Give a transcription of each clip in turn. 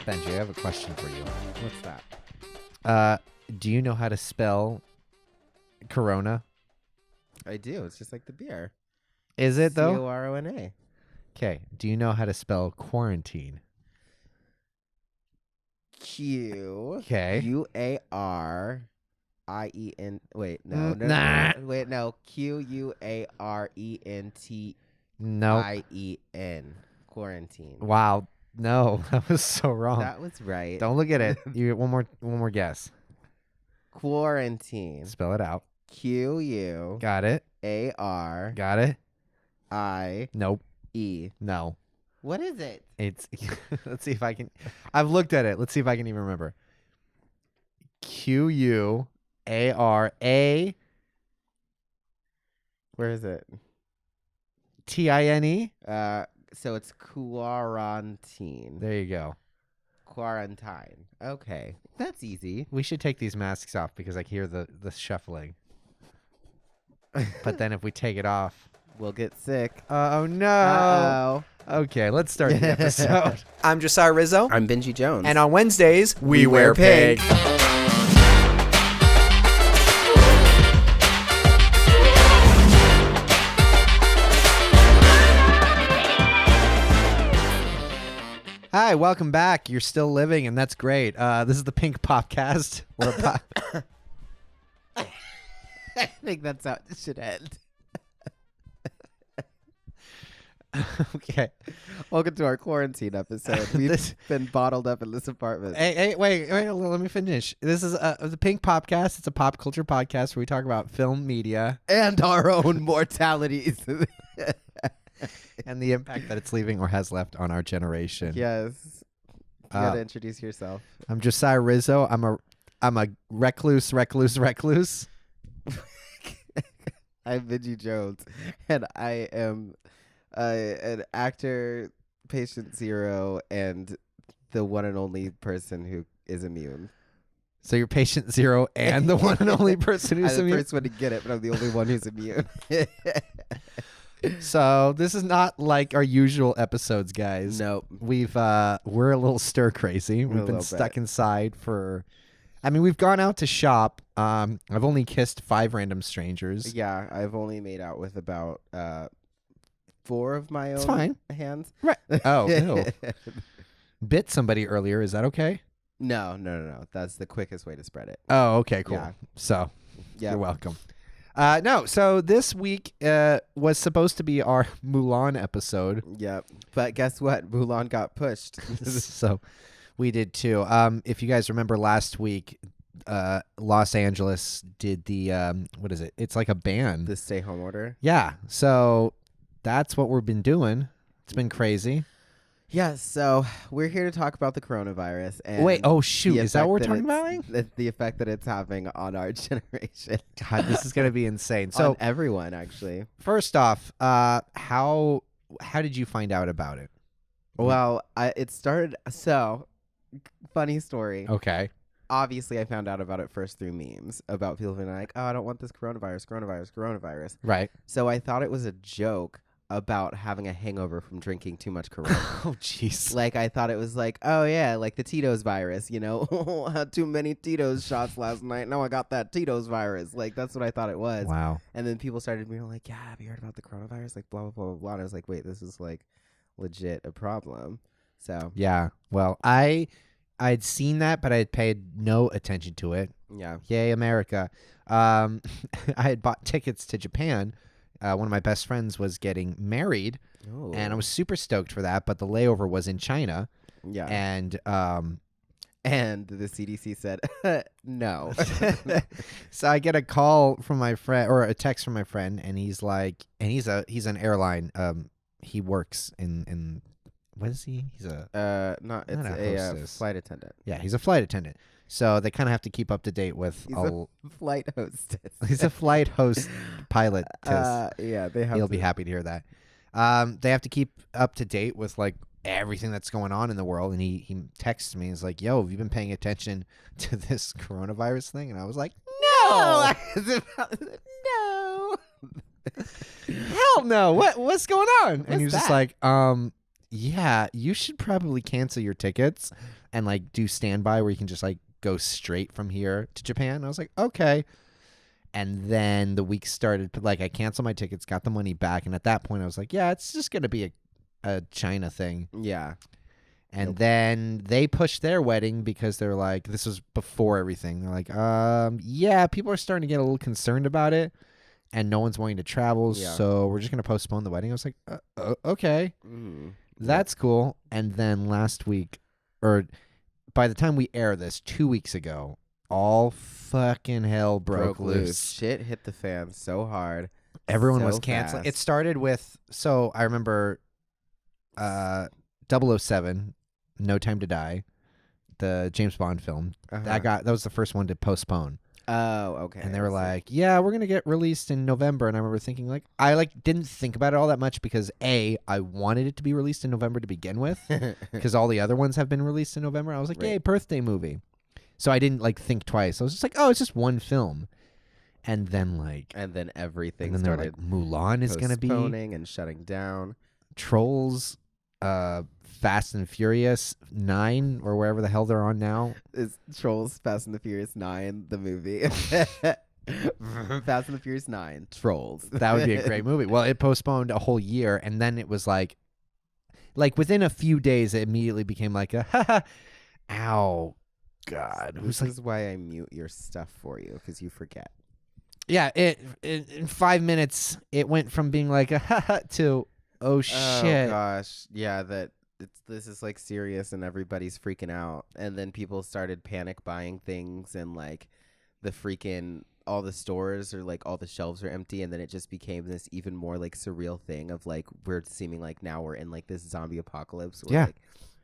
Benji, I have a question for you. What's that? Do you know how to spell Corona? I do. It's just like the beer. Is it though? Corona. Okay. Do you know how to spell quarantine? Okay. Q-U-A-R-I-E-N. Wait, no. Nah. Wait, no. Q-U-A-R-E-N-T-I-E-N. Nope. Quarantine. Wow. No, that was so wrong. That was right. Don't look at it. You get one more guess. Quarantine. Spell it out. Q-U. Got it. A-R. Got it. I. Nope. E. No. What is it? It's let's see if I can. I've looked at it. Let's see if I can even remember. Q-U-A-R-A. Where is it? T-I-N-E. So it's quarantine. There you go. Quarantine. Okay. That's easy. We should take these masks off because I hear the shuffling. But then if we take it off, we'll get sick. Oh no. Uh-oh. Okay, let's start the episode. I'm Josiah Rizzo. I'm Benji Jones. And on Wednesdays, we wear pink. Hi, welcome back. You're still living, and that's great. This is the Pink Popcast. We're I think that's how it should end. Okay. Welcome to our quarantine episode. We've been bottled up in this apartment. Hey, wait, let me finish. This is the Pink Popcast. It's a pop culture podcast where we talk about film, media, and our own mortalities. and the impact that it's leaving or has left on our generation. Yes. You gotta introduce yourself. I'm Josiah Rizzo. I'm a recluse. I'm Benji Jones, and I am an actor, patient zero, and the one and only person who is immune. So you're patient zero and the one and only person who's I'm immune? the first one to get it, but I'm the only one who's immune. So this is not like our usual episodes, guys. Nope. We're a little stir crazy. We've been stuck inside for. I mean, we've gone out to shop. I've only kissed 5 random strangers. Yeah, I've only made out with about 4 of my It's own fine. hands. Right. Oh, ew. Bit somebody earlier. Is that okay? No. That's the quickest way to spread it. Oh, okay, cool. Yeah. So, yeah, you're welcome. No, so this week was supposed to be our Mulan episode. Yep. But guess what? Mulan got pushed. So we did too. If you guys remember last week, Los Angeles did the, what is it? It's like a ban. The stay home order. Yeah. So that's what we've been doing. It's been crazy. Yeah, so we're here to talk about the coronavirus. And wait, oh shoot, is that what we're talking about? The effect that it's having on our generation. God, this is going to be insane. So on everyone, actually. First off, how did you find out about it? Well, it started, so funny story. Okay. Obviously, I found out about it first through memes about people being like, oh, I don't want this coronavirus. Right. So I thought it was a joke about having a hangover from drinking too much Corona. Oh, jeez. Like, I thought it was like, oh, yeah, like the Tito's virus, you know? I had too many Tito's shots last night. Now I got that Tito's virus. Like, that's what I thought it was. Wow. And then people started being like, yeah, have you heard about the coronavirus? Like, blah, blah, blah, blah. And I was like, wait, this is, like, legit a problem. So. Yeah. Well, I'd seen that, but I had paid no attention to it. Yeah. Yay, America. I had bought tickets to Japan. One of my best friends was getting married, and I was super stoked for that, but the layover was in China. Yeah. And the CDC said, no. So I get a call from my friend, or a text from my friend, and he's like, and he's an airline. He works in what is he? He's a flight attendant. Yeah, he's a flight attendant. So they kind of have to keep up to date with He's a flight hostess. He's a flight host pilot. Yeah, they have. He'll be happy to hear that. They have to keep up to date with like everything that's going on in the world. And he texts me. He's like, "Yo, have you been paying attention to this coronavirus thing?" And I was like, "No, no, hell no. What's going on?" And he was just like, "Yeah, you should probably cancel your tickets." and like do standby where you can just like go straight from here to Japan. And I was like, okay. And then the week started, like I canceled my tickets, got the money back, and at that point I was like, yeah, it's just gonna be a China thing. Yeah. And then they pushed their wedding because they're like, this was before everything. They're like, yeah, people are starting to get a little concerned about it, and no one's wanting to travel, Yeah. so we're just gonna postpone the wedding. I was like, okay, that's cool. And then last week, or by the time we air this, 2 weeks ago, all fucking hell broke loose. Shit hit the fan so hard. Everyone so was canceling. fast. It started with, so I remember 007, No Time to Die, the James Bond film. That was the first one to postpone. Oh, okay. And they were like, yeah, we're going to get released in November. And I remember thinking, like, I like didn't think about it all that much because I wanted it to be released in November to begin with because all the other ones have been released in November. I was like, Right. yay, birthday movie. So I didn't like think twice. I was just like, oh, it's just one film. And then everything they're started like, Mulan is going to be, postponing and shutting down. Trolls, Fast and Furious 9 or wherever the hell they're on now. Is Trolls Fast and the Furious 9 the movie? Fast and the Furious 9 Trolls. That would be a great movie. Well, it postponed a whole year, and then it was like within a few days, it immediately became like a ow, God. It was This like, is why I mute your stuff for you, because you forget. yeah, it in 5 minutes, it went from being like a to oh shit. Oh gosh, yeah, this is like serious and everybody's freaking out, and then people started panic buying things, and like all the stores or like all the shelves are empty, and then it just became this even more like surreal thing of like we're seeming like now we're in like this zombie apocalypse where like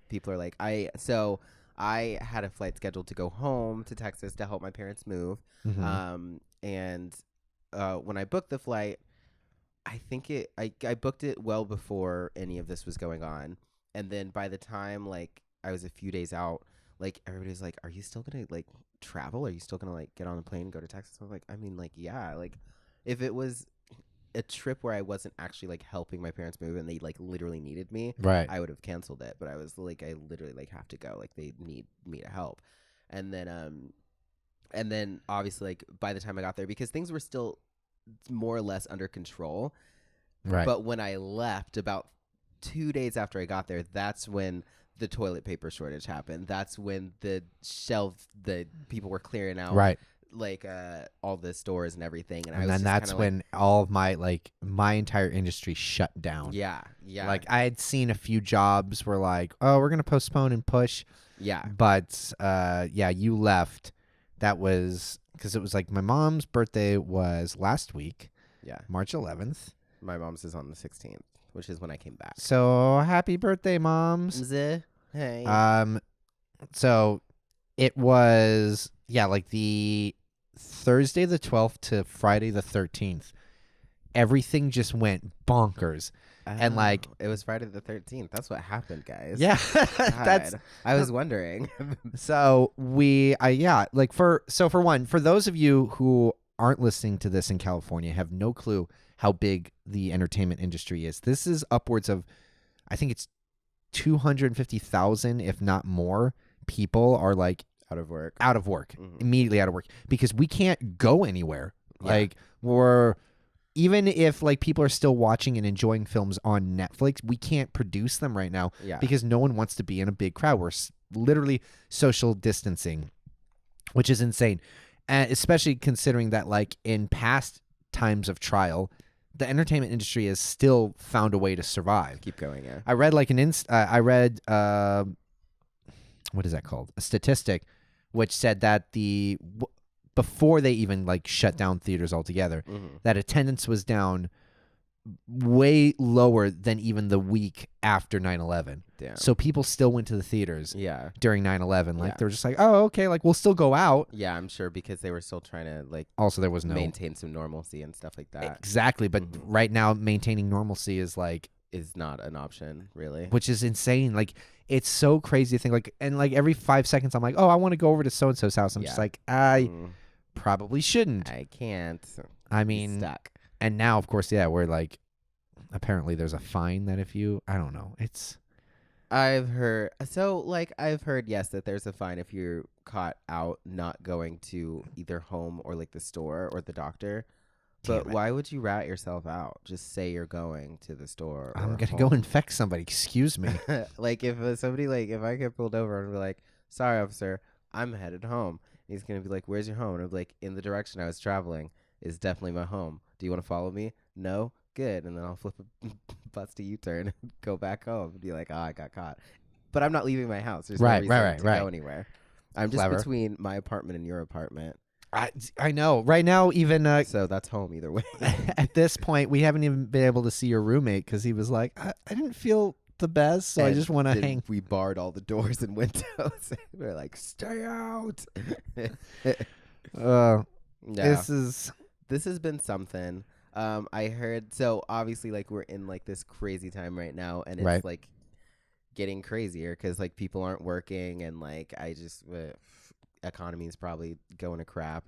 people are like I had a flight scheduled to go home to Texas to help my parents move. Mhm. And when I booked the flight, I think I booked it well before any of this was going on. And then by the time like I was a few days out, like everybody's like, are you still going to like travel? Are you still going to like get on a plane and go to Texas? I was like, I mean, like, yeah, like if it was a trip where I wasn't actually like helping my parents move and they like literally needed me, Right. I would have canceled it. But I was like, I literally like have to go. Like they need me to help. And then obviously like by the time I got there, because things were still more or less under control. Right. But when I left about 2 days after I got there, that's when the toilet paper shortage happened. That's when the people were clearing out. Right. Like all the stores and everything, and I was then just that's kinda when all of my entire industry shut down. yeah. Like I had seen a few jobs were like, oh, we're gonna postpone and push. Yeah. But you left. That was because it was like my mom's birthday was last week, Yeah. March 11th. My mom's is on the 16th, which is when I came back. So happy birthday, moms. Hey. So it was like the Thursday the 12th to Friday the 13th. Everything just went bonkers. And like it was Friday the 13th. That's what happened, guys. Yeah, God. I was wondering. So for one, for those of you who aren't listening to this in California, have no clue how big the entertainment industry is. This is upwards of, I think it's 250,000, if not more, people are like out of work, mm-hmm. immediately out of work because we can't go anywhere. Yeah. Like even if like people are still watching and enjoying films on Netflix, we can't produce them right now because no one wants to be in a big crowd. We're literally social distancing, which is insane. And especially considering that like in past times of trial, the entertainment industry has still found a way to survive. Keep going, yeah. I read like what is that called? A statistic which said that before they even like shut down theaters altogether, that attendance was down way lower than even the week after 9/11. Damn. So people still went to the theaters during 9/11. Like they were just like, oh, okay, like we'll still go out. Yeah, I'm sure because they were still trying to like also there was no maintain some normalcy and stuff like that. Exactly, but right now maintaining normalcy is not an option, really. Which is insane. Like it's so crazy to think like, and like every 5 seconds I'm like, oh, I want to go over to so and so's house. I'm just like, I probably shouldn't. I can't. I mean, stuck. And now of course, we're like, apparently there's a fine that if you, I don't know, it's I've heard yes that there's a fine if you're caught out not going to either home or like the store or the doctor. But Damn it. why would you rat yourself out? Just say you're going to the store. I'm or gonna go home. infect somebody. Excuse me. Like if somebody if I get pulled over and be like, "Sorry, officer, I'm headed home." He's gonna be like, "Where's your home?" And I'm like, "In the direction I was traveling is definitely my home. Do you want to follow me?" No, good. And then I'll flip a bust a U-turn and go back home and be like, "Oh, I got caught." But I'm not leaving my house. There's Right, no right, reason right, to go right. anywhere. I'm just Clever. between my apartment and your apartment, I know. Right now, even so that's home either way. at this point, we haven't even been able to see your roommate because he was like, I didn't feel the best, so I And just want to then hang. We barred all the doors and windows. We're like, "Stay out." No. This Is has been something. I heard, so obviously like we're in like this crazy time right now, and it's Right. like getting crazier because like people aren't working, and like economy is probably going to crap.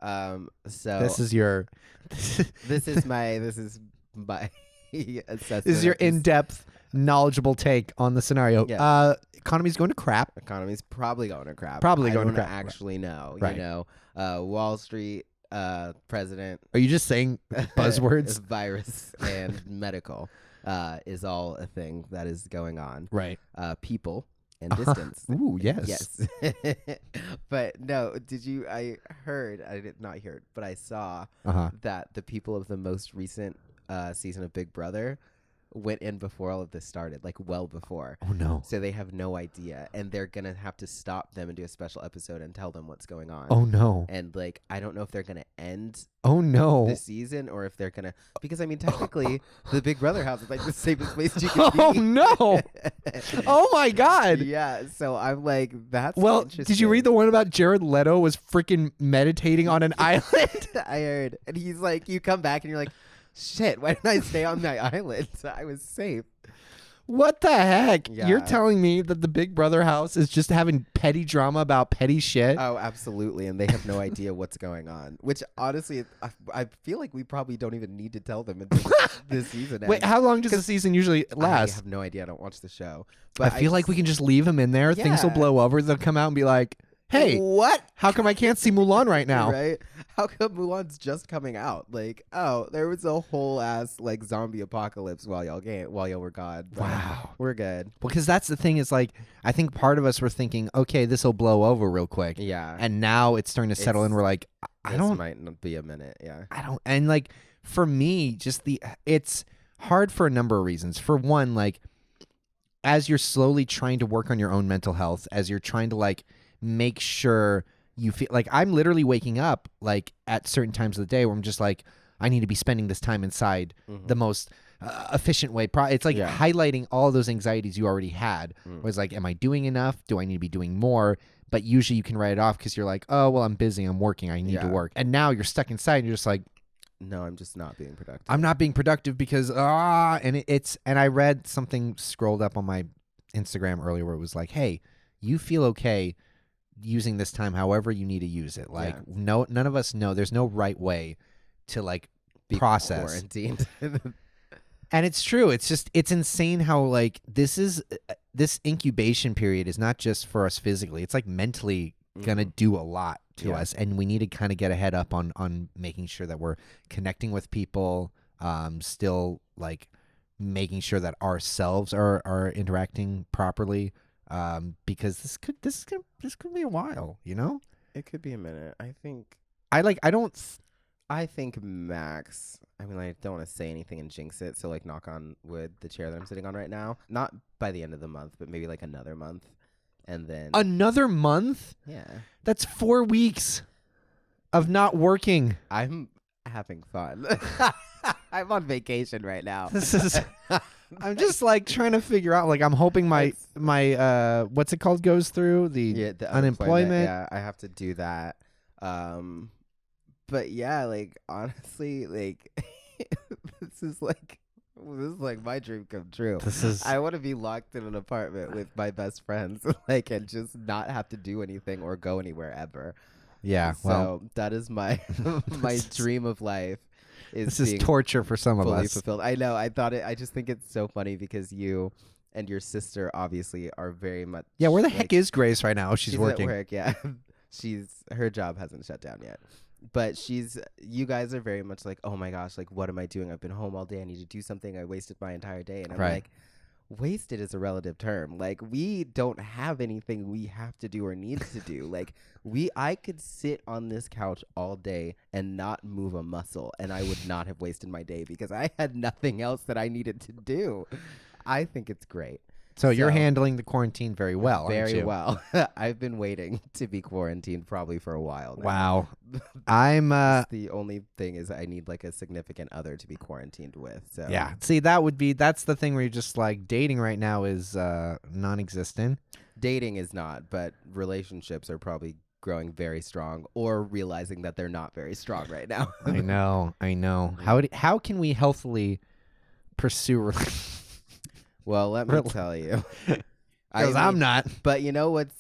So this is your this is my assessment. this is your of this. in-depth, knowledgeable take on the scenario. Yeah. Economy's going to crap. Economy's probably going to crap. Probably I going to don't crap. actually know. Right. You know, Wall Street, president, Are you just saying buzzwords? virus, and medical is all a thing that is going on. Right. People and distance. Ooh, yes. Yes. But no, I did not hear it, but I saw that the people of the most recent season of Big Brother went in before all of this started, like well before. Oh no. So they have no idea, and they're gonna have to stop them and do a special episode and tell them what's going on. Oh no. And like, I don't know if they're gonna end Oh no. the season or if they're gonna, because I mean, technically, the Big Brother house is like the safest place you can Oh be. no. Oh my God. Yeah. So I'm like, that's Well, interesting. did you read the one about Jared Leto was freaking meditating on an island? I heard, and he's like, you come back and you're like, shit, why didn't I stay on my island? I was safe. What the heck? Yeah. You're telling me that the Big Brother house is just having petty drama about petty shit? Oh, absolutely. And they have no idea what's going on, which honestly, I feel like we probably don't even need to tell them until this season ends. Wait, how long does the season usually I last? have no idea. I don't watch the show. I feel like we can just leave them in there. Things will Yeah. blow over. They'll come out and be like, hey, what? how come I can't see Mulan right now? Right? How come Mulan's just coming out? Like, oh, there was a whole ass like zombie apocalypse while y'all were gone. But Wow. we're good. Because that's the thing is like, I think part of us were thinking, okay, this will blow over real quick. Yeah. And now it's starting to settle in. We're like, I This don't, might not be a minute. Yeah. I don't, and like for me, just it's hard for a number of reasons. For one, like as you're slowly trying to work on your own mental health, as you're trying to like make sure you feel like I'm literally waking up like at certain times of the day where I'm just like, I need to be spending this time inside the most efficient way. It's like Yeah. highlighting all those anxieties you already had. Where it's like, am I doing enough? Do I need to be doing more? But usually you can write it off because you're like, oh, well, I'm busy. I'm working. I need to Yeah. work. And now you're stuck inside and you're just like, No, I'm just not being productive. I'm not being productive because and I read something scrolled up on my Instagram earlier where it was like, hey, you feel okay using this time however you need to use it. Like Yeah. none of us know, there's no right way to like Be process. quarantined. And it's true. It's just it's insane how like this incubation period is not just for us physically. It's like mentally gonna do a lot to Yeah. us, and we need to kind of get ahead up on making sure that we're connecting with people, still like making sure that ourselves are interacting properly, because this could be a while, you know. It could be a minute. I think Max, I mean, I don't want to say anything and jinx it, so like knock on wood, the chair that I'm sitting on right now, not by the end of the month, but maybe like another month. And then another month. yeah, That's 4 weeks of not working. I'm having fun. I'm on vacation right now. This is I'm just like trying to figure out, like I'm hoping my what's it called goes through the unemployment. Yeah, I have to do that. But yeah, like honestly, like this is like my dream come true. I want to be locked in an apartment with my best friends, like, and just not have to do anything or go anywhere ever. Yeah, So well, that is my my dream of life. This is being torture for some of fully us. fulfilled. I know. I just think it's so funny because you and your sister obviously are very much. Yeah, where the heck is Grace right now? She's working. At work, yeah. Her job hasn't shut down yet. But you guys are very much like, oh my gosh, like, what am I doing? I've been home all day. I need to do something. I wasted my entire day. And I'm Right. like, wasted is a relative term. Like, we don't have anything we have to do or need to do. Like, I could sit on this couch all day and not move a muscle, and I would not have wasted my day because I had nothing else that I needed to do. I think it's great. So you're handling the quarantine very well, aren't Very you? well. I've been waiting to be quarantined probably for a while now. Wow. I'm the only thing is I need like a significant other to be quarantined with. So yeah. See, that's the thing where you're just like dating right now is non-existent. dating is not, but relationships are probably growing very strong or realizing that they're not very strong right now. I know. How can we healthily pursue Well, let me tell you. Because I'm not. But you know what's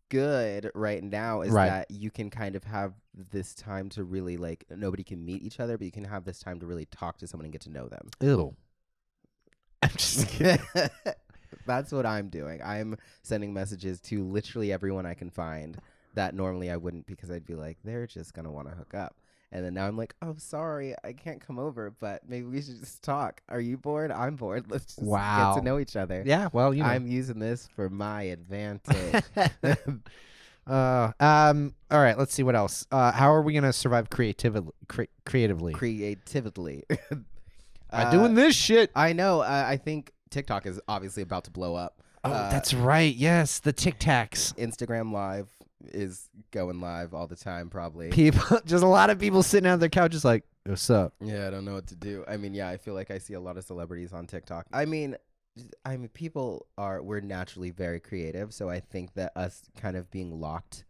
good right now is Right. that you can kind of have this time to really like nobody can meet each other, but you can have this time to really talk to someone and get to know them. Ew. I'm just kidding. That's what I'm doing. I'm sending messages to literally everyone I can find that normally I wouldn't because I'd be like, they're just going to want to hook up. And then now I'm like, oh, sorry, I can't come over, but maybe we should just talk. Are you bored? I'm bored. Let's just Wow. get to know each other. Yeah, well, you know. I'm using this for my advantage. All right, let's see what else. How are we going to survive creatively? Creatively. Doing this shit. I know. I think TikTok is obviously about to blow up. Oh, that's right. Yes, the Tic Tacs. Instagram Live is going live all the time, probably. People, just a lot of people sitting on their couches like, what's up? Yeah, I don't know what to do. I mean, yeah, I feel like I see a lot of celebrities on TikTok. I mean, we're naturally very creative, so I think that us kind of being locked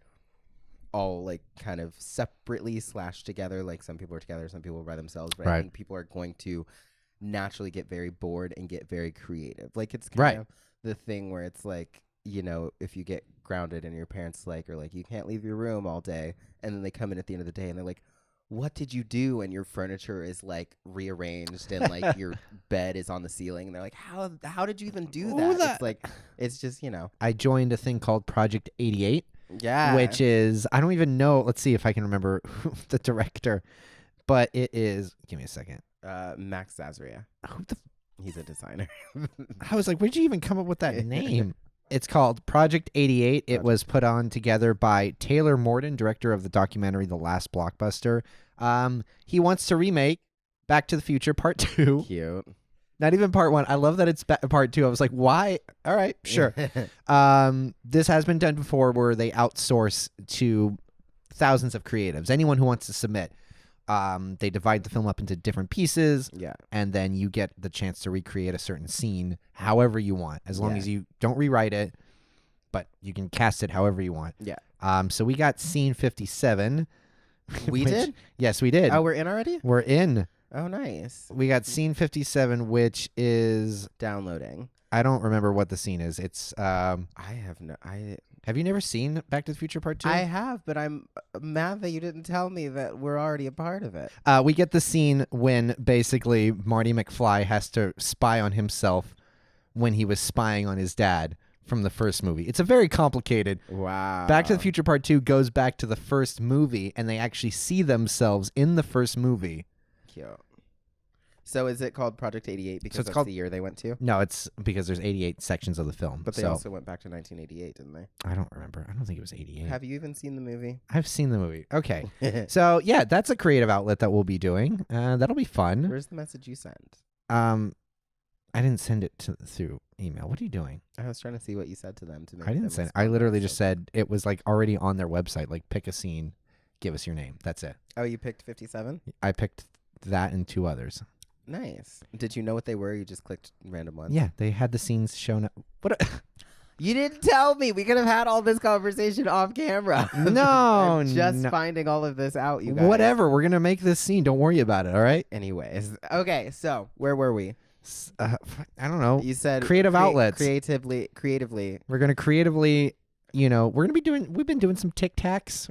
all like kind of separately / together, like some people are together, some people are by themselves, but I think people are going to naturally get very bored and get very creative. Like it's kind of the thing where it's like, you know, if you get grounded and your parents like are like, you can't leave your room all day, and then they come in at the end of the day and they're like, what did you do? And your furniture is like rearranged and like your bed is on the ceiling, and they're like, how did you even do that? It's like, it's just, you know. I joined a thing called Project 88. Yeah. Which is, I don't even know. Let's see if I can remember the director, but it is, give me a second. Max Zazria. He's a designer. I was like, where'd you even come up with that name? It's called Project 88. It was put on together by Taylor Morden, director of the documentary The Last Blockbuster. He wants to remake Back to the Future Part 2. Cute. Not even Part 1. I love that it's Part 2. I was like, why? All right, sure. This has been done before where they outsource to thousands of creatives. Anyone who wants to submit. They divide the film up into different pieces, and then you get the chance to recreate a certain scene however you want, as long as you don't rewrite it, but you can cast it however you want. Yeah. So we got scene 57. We did? Yes, we did. Oh, we're in already? We're in. Oh, nice. We got scene 57, which is downloading. I don't remember what the scene is. It's Have you never seen Back to the Future Part 2? I have, but I'm mad that you didn't tell me that we're already a part of it. We get the scene when basically Marty McFly has to spy on himself when he was spying on his dad from the first movie. It's a very complicated. Wow. Back to the Future Part 2 goes back to the first movie, and they actually see themselves in the first movie. Cute. So is it called Project 88 because that's the year they went to? No, it's because there's 88 sections of the film. But they also went back to 1988, didn't they? I don't remember. I don't think it was 88. Have you even seen the movie? I've seen the movie. Okay. So, yeah, that's a creative outlet that we'll be doing. That'll be fun. Where's the message you sent? I didn't send it through email. What are you doing? I was trying to see what you said to them. I didn't send it. I literally just said it was like already on their website. Like, pick a scene, give us your name. That's it. Oh, you picked 57? I picked that and 2 others. Nice. Did you know what they were? You just clicked random ones? Yeah, they had the scenes shown up. What? You didn't tell me. We could have had all this conversation off camera. No, I'm just finding all of this out, you guys. Whatever. We're going to make this scene. Don't worry about it, all right? Anyways. Okay, so where were we? I don't know. You said creative outlets. Creatively. We're going to creatively, we've been doing some Tic Tacs.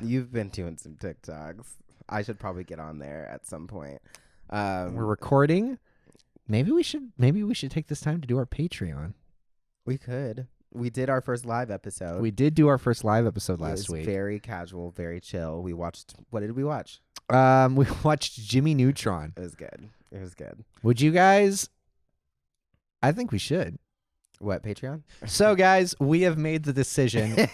You've been doing some TikToks. I should probably get on there at some point. We're recording. maybe we should take this time to do our Patreon. We could. We did our first live episode. We did do our first live episode It last was week. very casual, very chill. We watched. What did we watch? We watched Jimmy Neutron. It was good. It was good. Would you guys? I think we should. What, Patreon? So, guys, we have made the decision.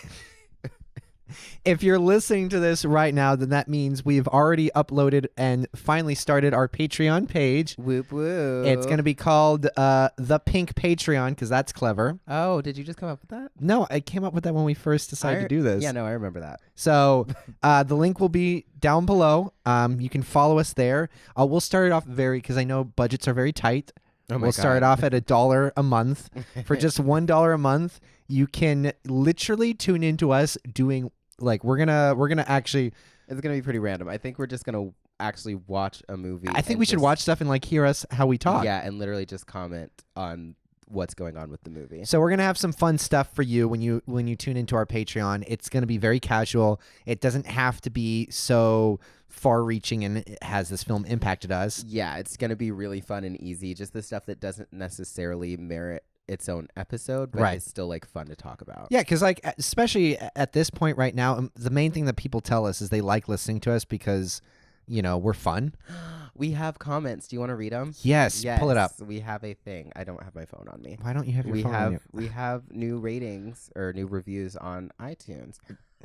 If you're listening to this right now, then that means we've already uploaded and finally started our Patreon page. Whoop whoop. It's going to be called The Pink Patreon because that's clever. Oh, did you just come up with that? No, I came up with that when we first decided to do this. Yeah, no, I remember that. So the link will be down below. You can follow us there. We'll start it off because I know budgets are very tight. Oh my We'll start God. off at $1 a month. For just $1 a month, you can literally tune into us doing we're gonna actually. It's gonna be pretty random. I think we're just gonna actually watch a movie. I think and we should just- watch stuff and hear us how we talk. Yeah, and literally just comment on what's going on with the movie. So we're gonna have some fun stuff for you when you tune into our Patreon. It's gonna be very casual. It doesn't have to be so far-reaching and it has this film impacted us. Yeah, it's gonna be really fun and easy. Just the stuff that doesn't necessarily merit its own episode, but Right. it's still fun to talk about. Yeah, because especially at this point right now, the main thing that people tell us is they like listening to us because we're fun. We have comments. Do you want to read them? Yes, pull it up. We have a thing. I don't have my phone on me. Why don't you have your We phone on you? have new ratings or new reviews on iTunes.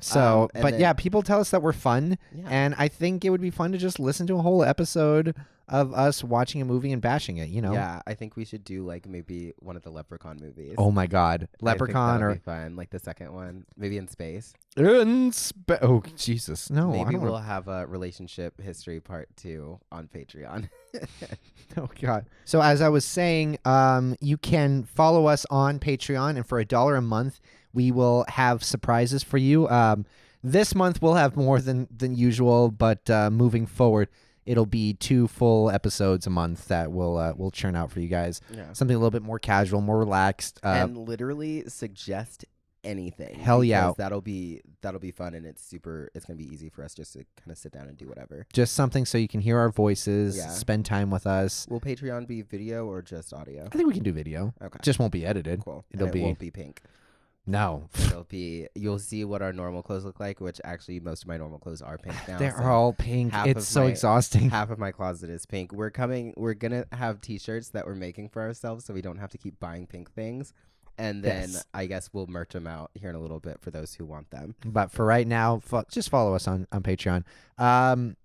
So, and but then- yeah, people tell us that we're fun, Yeah. and I think it would be fun to just listen to a whole episode of us watching a movie and bashing it. Yeah, I think we should do maybe one of the Leprechaun movies. Oh my God, Leprechaun or or be fun, the second one, maybe in space. oh Jesus, no, I Maybe don't we'll wanna- have a relationship history part 2 on Patreon. Oh God. So as I was saying, you can follow us on Patreon, and for $1 a month, we will have surprises for you. This month we'll have more than usual, but moving forward, it'll be 2 full episodes a month that we'll churn out for you guys. Yeah. Something a little bit more casual, more relaxed. And literally suggest anything. Hell yeah. because that'll be fun, and it's gonna be easy for us just to kind of sit down and do whatever. just something so you can hear our voices, Yeah. spend time with us. Will Patreon be video or just audio? I think we can do video. Okay. Just won't be edited. Cool. It'll And be it won't be pink. no. You'll see what our normal clothes look like, which actually most of my normal clothes are pink now. They're so all pink. half It's of so my- exhausting. half of my closet is pink. We're gonna have t-shirts that we're making for ourselves so we don't have to keep buying pink things. And then Yes. I guess we'll merch them out here in a little bit for those who want them. But for right now, just follow us on Patreon. On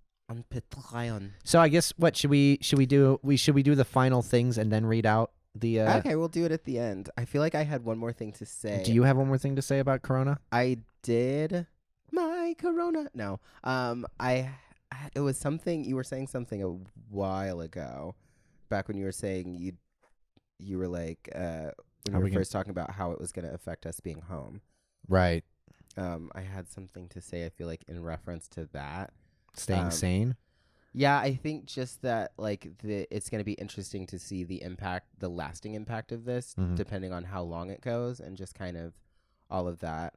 Patreon. So I guess what should we do? Should we do the final things and then read out the? Okay, we'll do it at the end. I feel like I had one more thing to say. Do you have one more thing to say about Corona? I did my Corona. No. It was something you were saying something a while ago, back when you were saying you were when Are we we were gonna- first talking about how it was going to affect us being home. Right. I had something to say, I feel like, in reference to that. Staying sane. Yeah, I think just that it's going to be interesting to see the lasting impact of this, Mhm. depending on how long it goes, and just kind of all of that.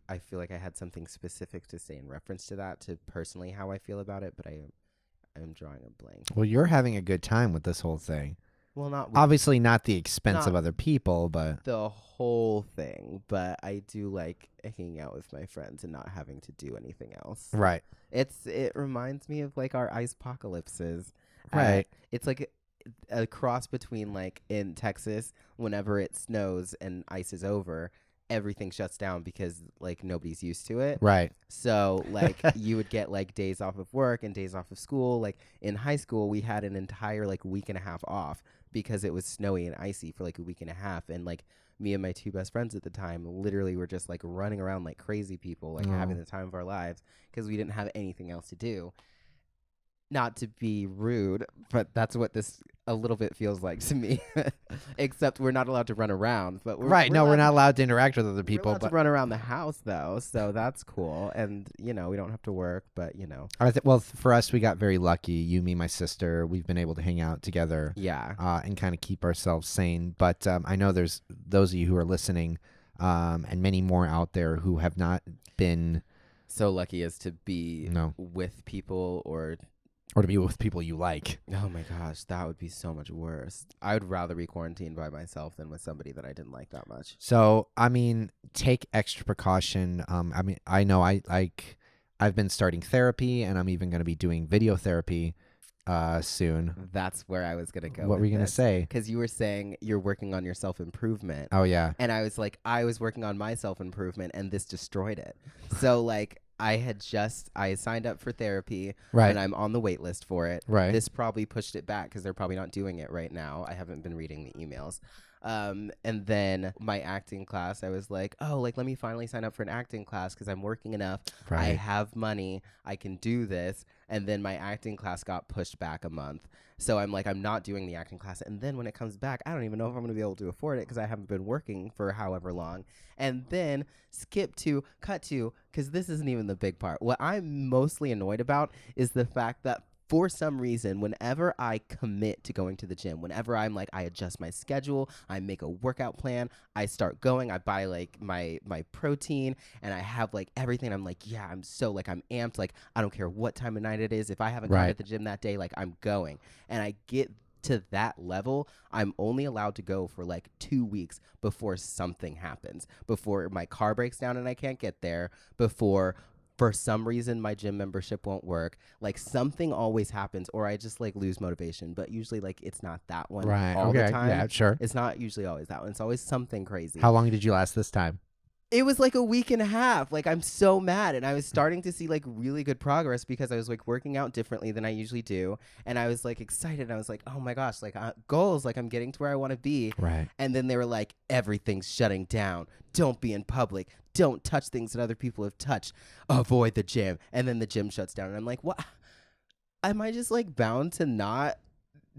I feel like I had something specific to say in reference to that, to personally how I feel about it, but I'm drawing a blank. Well, you're having a good time with this whole thing. Well, not with Obviously, not the expense of Not- other people, but the whole thing, but I do like hanging out with my friends and not having to do anything else. right. It reminds me of our ice apocalypses. Right. It's like a cross between in Texas, whenever it snows and ice is over, everything shuts down because nobody's used to it. Right. So you would get days off of work and days off of school. In high school, we had an entire week and a half off because it was snowy and icy for a week and a half. And me and my 2 best friends at the time literally were just running around like crazy people, having Oh. the time of our lives because we didn't have anything else to do. Not to be rude, but that's what this a little bit feels like to me. Except we're not allowed to run around. But Right. No, we're not allowed to interact with other We're people. allowed But to run around the house though, so that's cool. And we don't have to work, but well, for us, we got very lucky. You, me, my sister. We've been able to hang out together. yeah. And kind of keep ourselves sane. But I know there's those of you who are listening, and many more out there who have not been. So lucky as to be No. with people or or to be with people you like. Oh my gosh, that would be so much worse. I would rather be quarantined by myself than with somebody that I didn't like that much. So, I mean, take extra precaution. I mean, I know I've been starting therapy, and I'm even going to be doing video therapy soon. That's where I was gonna go. What were you going to say? Because you were saying you're working on your self-improvement. Oh, yeah. And I was like, I was working on my self-improvement, and this destroyed it. So, like, I signed up for therapy, Right. and I'm on the wait list for it. Right. This probably pushed it back because they're probably not doing it right now. I haven't been reading the emails. And then my acting class, I was like, oh, like, let me finally sign up for an acting class because I'm working enough. Right. I have money. I can do this. And then my acting class got pushed back a month. So I'm like, I'm not doing the acting class. And then when it comes back, I don't even know if I'm going to be able to afford it because I haven't been working for however long. And then cut to, because this isn't even the big part. What I'm mostly annoyed about is the fact that for some reason, whenever I commit to going to the gym, whenever I'm like, I adjust my schedule, I make a workout plan, I start going, I buy like my protein, and I have like everything. I'm like, yeah, I'm so like, I'm amped. Like, I don't care what time of night it is. If I haven't gone to the gym that day, like, I'm going. And I get to that level, I'm only allowed to go for like 2 weeks before something happens, before my car breaks down and I can't get there, before for some reason my gym membership won't work, like something always happens, or I just like lose motivation. But usually like it's not that one all the time. Yeah, sure. It's not usually always that one. It's always something crazy. How long did you last this time? It was like a week and a half. Like, I'm so mad. And I was starting to see like really good progress because I was like working out differently than I usually do. And I was like excited. I was like, oh my gosh, like goals, like I'm getting to where I want to be. Right. And then they were like, everything's shutting down. Don't be in public. Don't touch things that other people have touched. Avoid the gym. And then the gym shuts down. And I'm like, what? Am I just like bound to not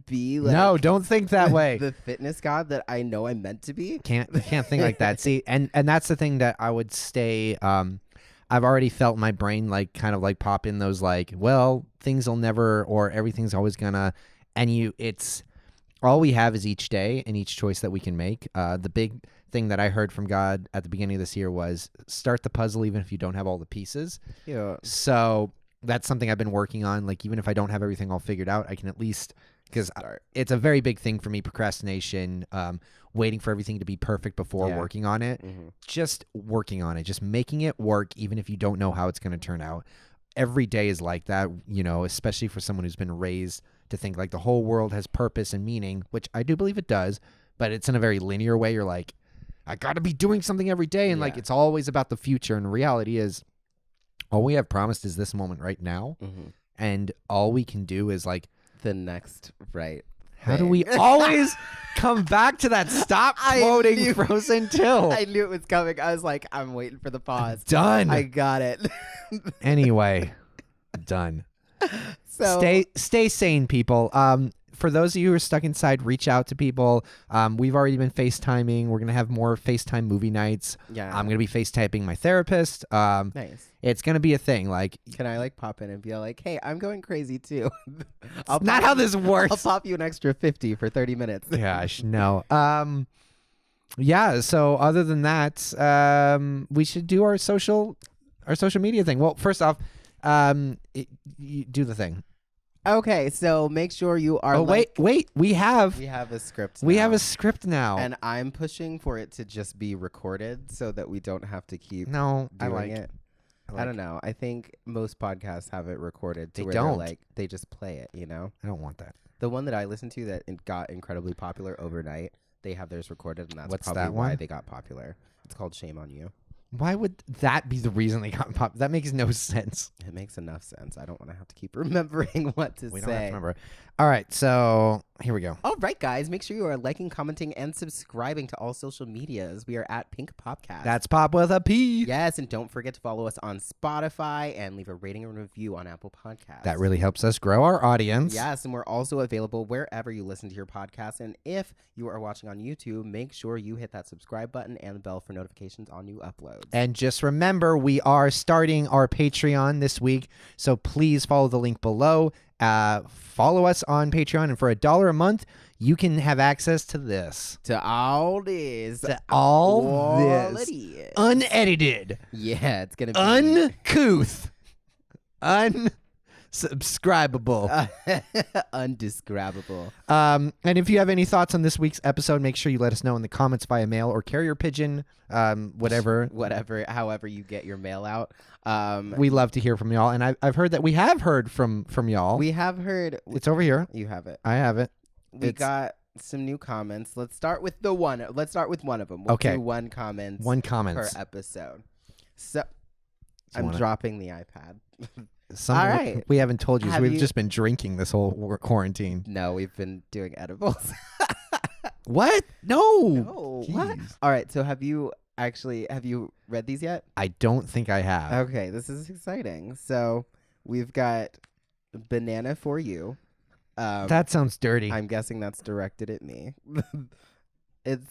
be like, no, don't think that way. The fitness god that I know I'm meant to be? Can't think like that. See, and that's the thing that I would stay. I've already felt my brain like kind of like pop in those like, well, things will never, or everything's always gonna, and it's all we have is each day and each choice that we can make. The big thing that I heard from God at the beginning of this year was start the puzzle even if you don't have all the pieces. Yeah. So that's something I've been working on. Like, even if I don't have everything all figured out, I can at least, because it's a very big thing for me, procrastination, waiting for everything to be perfect before working on it. Mm-hmm. Just working on it, just making it work, even if you don't know how it's going to turn out. Every day is like that, you know, especially for someone who's been raised to think like the whole world has purpose and meaning, which I do believe it does, but it's in a very linear way. You're like, I got to be doing something every day. And like, it's always about the future. And the reality is all we have promised is this moment right now. Mm-hmm. And all we can do is like, the next how do we always come back to that? Stop quoting Frozen 2. I knew it was coming. I was like, I'm waiting for the pause. Done. I got it. Anyway, done. So stay sane, people. For those of you who are stuck inside, reach out to people. We've already been FaceTiming. We're going to have more FaceTime movie nights. Yeah. I'm going to be FaceTyping my therapist. Nice. It's going to be a thing. Like, can I like pop in and be like, hey, I'm going crazy too. not how this works. I'll pop you an extra 50 for 30 minutes. Gosh, no. Yeah, so other than that, we should do our social media thing. Well, first off, you do the thing. Okay, so make sure you are. Oh, wait, we have a script. We now. have a script now, and I'm pushing for it to just be recorded so that we don't have to keep. No, doing it. I don't know. I think most podcasts have it recorded. They where don't. Like they just play it. You know. I don't want that. The one that I listened to that got incredibly popular overnight, they have theirs recorded, and that's What's probably that why one? they got popular. It's called "Shame on You." Why would that be the reason they got pop? That makes no sense. It makes enough sense. I don't want to have to keep remembering what to We say. don't have to remember. All right, so here we go. All right, guys, make sure you are liking, commenting, and subscribing to all social medias. We are at Pink Popcast. That's Pop with a P. Yes, and don't forget to follow us on Spotify and leave a rating and review on Apple Podcasts. That really helps us grow our audience. Yes, and we're also available wherever you listen to your podcast. And if you are watching on YouTube, make sure you hit that subscribe button and the bell for notifications on new uploads. And just remember, we are starting our Patreon this week, so please follow the link below. Follow us on Patreon, and for $1 a month, you can have access to this. To all this. To all quality. this. Unedited. Yeah, it's going to be. Uncouth. Subscribable. Undescribable. And if you have any thoughts on this week's episode, make sure you let us know in the comments via mail or carrier pigeon, whatever. However you get your mail out. We love to hear from y'all, and I've heard that we have heard from y'all. We have heard. It's over here. You have it. I have it. We got some new comments. Let's start with one of them. We'll Okay. do one comment per episode. So you I'm dropping the iPad. Something All right. we haven't told you is Have we've you- just been drinking this whole quarantine. No, we've been doing edibles. What? No. No, what? Jeez. All right. So have you read these yet? I don't think I have. Okay, this is exciting. So we've got Banana for You. That sounds dirty. I'm guessing that's directed at me. It's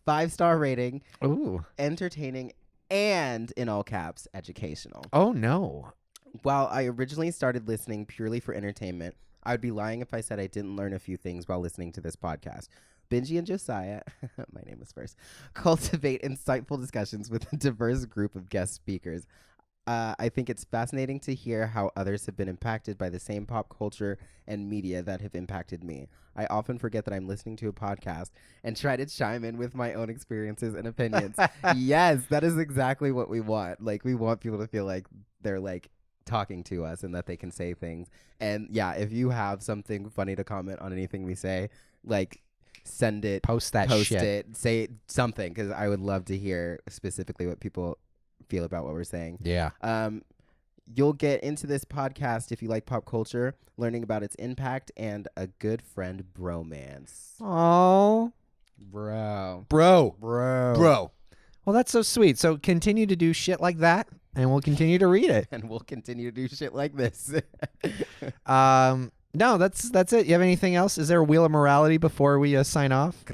5-star rating, Ooh. entertaining, and in all caps, educational. Oh no. While I originally started listening purely for entertainment, I would be lying if I said I didn't learn a few things while listening to this podcast. Benji and Josiah, my name is first, cultivate insightful discussions with a diverse group of guest speakers. I think it's fascinating to hear how others have been impacted by the same pop culture and media that have impacted me. I often forget that I'm listening to a podcast and try to chime in with my own experiences and opinions. Yes, that is exactly what we want. Like, we want people to feel like they're like talking to us and that they can say things. And yeah, if you have something funny to comment on anything we say, like, send it, Post post shit. it, say something, because I would love to hear specifically what people feel about what we're saying. Yeah. You'll get into this podcast if you like pop culture, learning about its impact, and a good friend bromance. Oh. Bro. Bro. Bro. Well, that's so sweet. So continue to do shit like that, and we'll continue to read it. And we'll continue to do shit like this. No, that's it. You have anything else? Is there a wheel of morality before we sign off?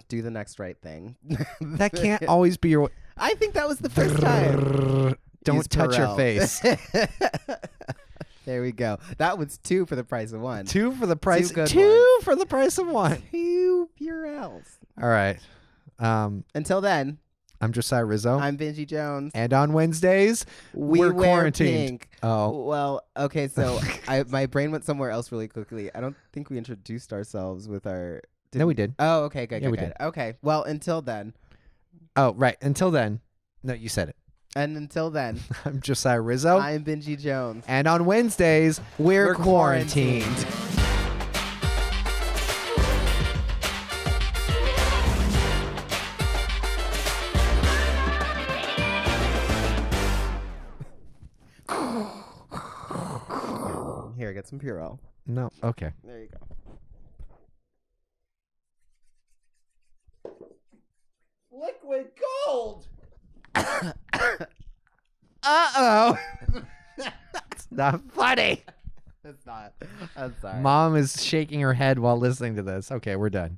Do the next right thing. That can't always be your. I think that was the first time. Don't Use touch your Perel. face. There we go. That was 2 for the price of 1. Two for the price. good Two for the price of one. 2 Purells. All right. Until then, I'm Josiah Rizzo, I'm Benji Jones. and on Wednesdays we're wear quarantined. pink. Oh, Well, okay, so my brain went somewhere else really quickly. I don't think we introduced ourselves with our... no, we did. Oh, okay, good, Yeah, good, we good. Okay, well, until then, Oh, right. Until then, no, you said it. and until then, I'm Josiah Rizzo, I'm Benji Jones. and on Wednesdays we're, We're quarantined. Here, get some Purell. No, okay. There you go. Liquid gold. Uh-oh. That's not funny. It's not. I'm sorry. Mom is shaking her head while listening to this. Okay, we're done.